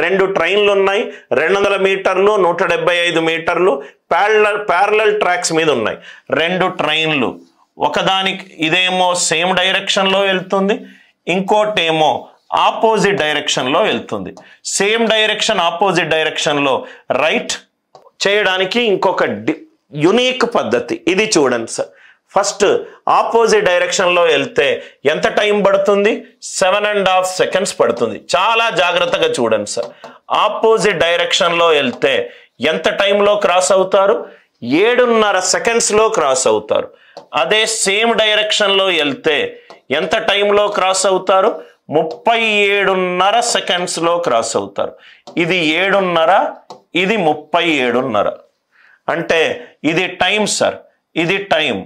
రెండు ట్రైన్లు ఉన్నాయి, 200 మీటర్లు 175 మీటర్లు ప్యారలల్ ట్రాక్స్ మీద ఉన్నాయి. రెండు ట్రైన్లు, ఒకదానికి ఇదేమో సేమ్ డైరెక్షన్లో వెళ్తుంది, ఇంకోటేమో ఆపోజిట్ డైరెక్షన్లో వెళ్తుంది. సేమ్ డైరెక్షన్ ఆపోజిట్ డైరెక్షన్లో రైట్ చేయడానికి ఇంకొక యునిక్ పద్ధతి ఇది చూడండి సార్. ఫస్ట్ ఆపోజిట్ డైరెక్షన్లో వెళ్తే ఎంత టైం పడుతుంది? 7.5 సెకండ్స్ పడుతుంది. చాలా జాగ్రత్తగా చూడండి సార్. ఆపోజిట్ డైరెక్షన్లో వెళ్తే ఎంత టైంలో క్రాస్ అవుతారు? 7.5 సెకండ్స్లో క్రాస్ అవుతారు. అదే సేమ్ డైరెక్షన్లో వెళ్తే ఎంత టైంలో క్రాస్ అవుతారు? 37.5 సెకండ్స్లో క్రాస్ అవుతారు. ఇది 7.5, ఇది 37.5. అంటే ఇది టైం సార్, ఇది time.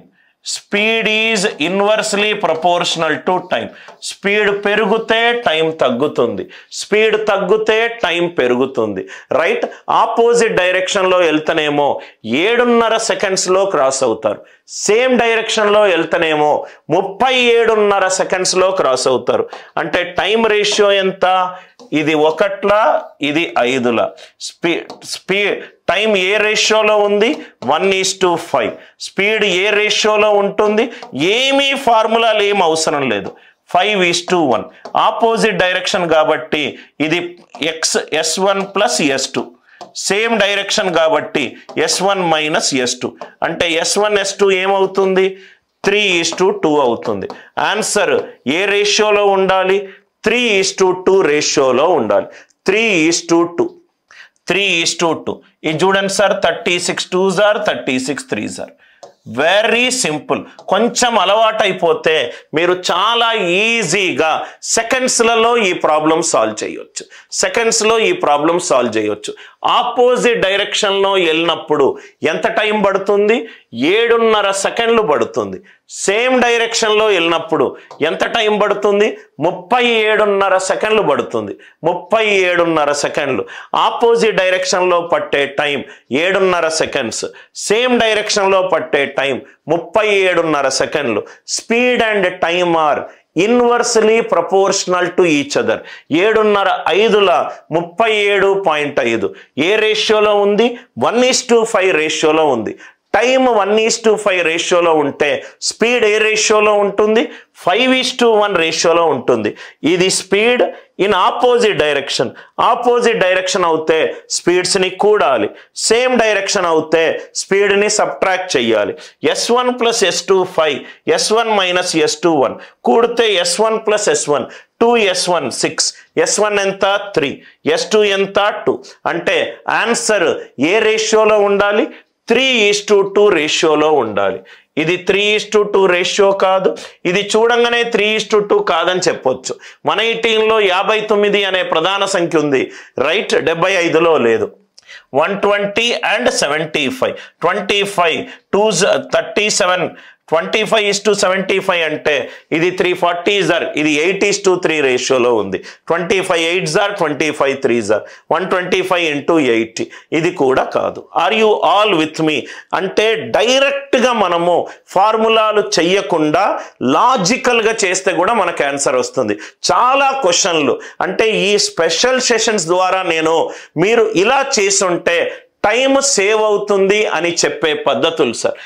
Speed is inversely proportional to time. Speed పెరిగితే టైం తగ్గుతుంది, స్పీడ్ తగ్గితే టైం పెరుగుతుంది. రైట్? ఆపోజిట్ డైరెక్షన్లో వెళ్తేనేమో 7.5 సెకండ్స్లో క్రాస్ అవుతారు. సేమ్ డైరెక్షన్లో వెళ్తేనేమో 37.5 సెకండ్స్లో క్రాస్ అవుతారు. అంటే టైం రేషియో ఎంత? ఇది 1లా, ఇది 5లా. స్పీడ్ టైం ఏ రేషియోలో ఉంది? 1:5. స్పీడ్ ఏ రేషియోలో ఉంటుంది? ఏమీ ఫార్ములాలు ఏం అవసరం లేదు, 5:1. ఆపోజిట్ డైరెక్షన్ కాబట్టి ఇది S1 plus S2. Same direction కాబట్టి S1 మైనస్ S2. అంటే S1 S2 ఏమవుతుంది? 3:2 అవుతుంది. ఆన్సర్ ఏ రేషియోలో ఉండాలి? 3:2 రేషియోలో ఉండాలి. 3:2. 3:2. ఇది చూడండి sir, 36 2s are 36 3s are. Very simple. కొంచెం అలవాటు అయిపోతే మీరు చాలా ఈజీగా సెకండ్స్లలో ఈ ప్రాబ్లం సాల్వ్ చేయొచ్చు. సెకండ్స్లో ఈ ప్రాబ్లం సాల్వ్ చేయొచ్చు. ఆపోజిట్ డైరెక్షన్లో వెళ్ళినప్పుడు ఎంత టైం పడుతుంది? 7.5 సెకండ్లు పడుతుంది. సేమ్ డైరెక్షన్లో వెళ్ళినప్పుడు ఎంత టైం పడుతుంది? 37.5 సెకండ్లు పడుతుంది. 37.5 సెకండ్లు. ఆపోజిట్ డైరెక్షన్లో పట్టే టైం 7.5 సెకండ్స్, సేమ్ డైరెక్షన్లో పట్టే టైం 37.5 సెకండ్లు. Speed and time are inversely proportional to each other. 7.5 5ల 37.5 ఏ రేషియోలో ఉంది? 1:5 రేషియోలో ఉంది. టైం 1:5 రేషియోలో ఉంటే స్పీడ్ ఏ రేషియోలో ఉంటుంది? 5:1 రేషియోలో ఉంటుంది. ఇది speed in opposite direction. Opposite direction అవుతే స్పీడ్స్ని కూడాలి, సేమ్ డైరెక్షన్ అవుతే స్పీడ్ని సబ్ట్రాక్ట్ చేయాలి. S1 plus S2 5, S1 minus S2 1. కూడితే S1 plus S1 2S1 6. S1 ఎంత? 3. S2 ఎంత? 2. అంటే ఆన్సర్ ఏ రేషియోలో ఉండాలి? 3:2 రేషియోలో ఉండాలి. ఇది 3:2 రేషియో కాదు. ఇది చూడంగానే 3:2 కాదని చెప్పొచ్చు. మన ఈ టీంలో 59 అనే ప్రధాన సంఖ్య ఉంది. రైట్? 75లో లేదు. 120 and 75. 25 2s 37. 25:75 అంటే ఇది 340s are. ఇది 8:3 రేషియోలో ఉంది. 25 8s are, 25 3s are. 125 into 80. ఇది కూడా కాదు. Are you all with me? అంటే డైరెక్ట్గా మనము ఫార్ములాలు చెయ్యకుండా లాజికల్గా చేస్తే కూడా మనకు ఆన్సర్ వస్తుంది. చాలా క్వశ్చన్లు అంటే ఈ స్పెషల్ సెషన్స్ ద్వారా నేను మీరు ఇలా చేసుంటే టైం సేవ్ అవుతుంది అని చెప్పే పద్ధతులు సార్.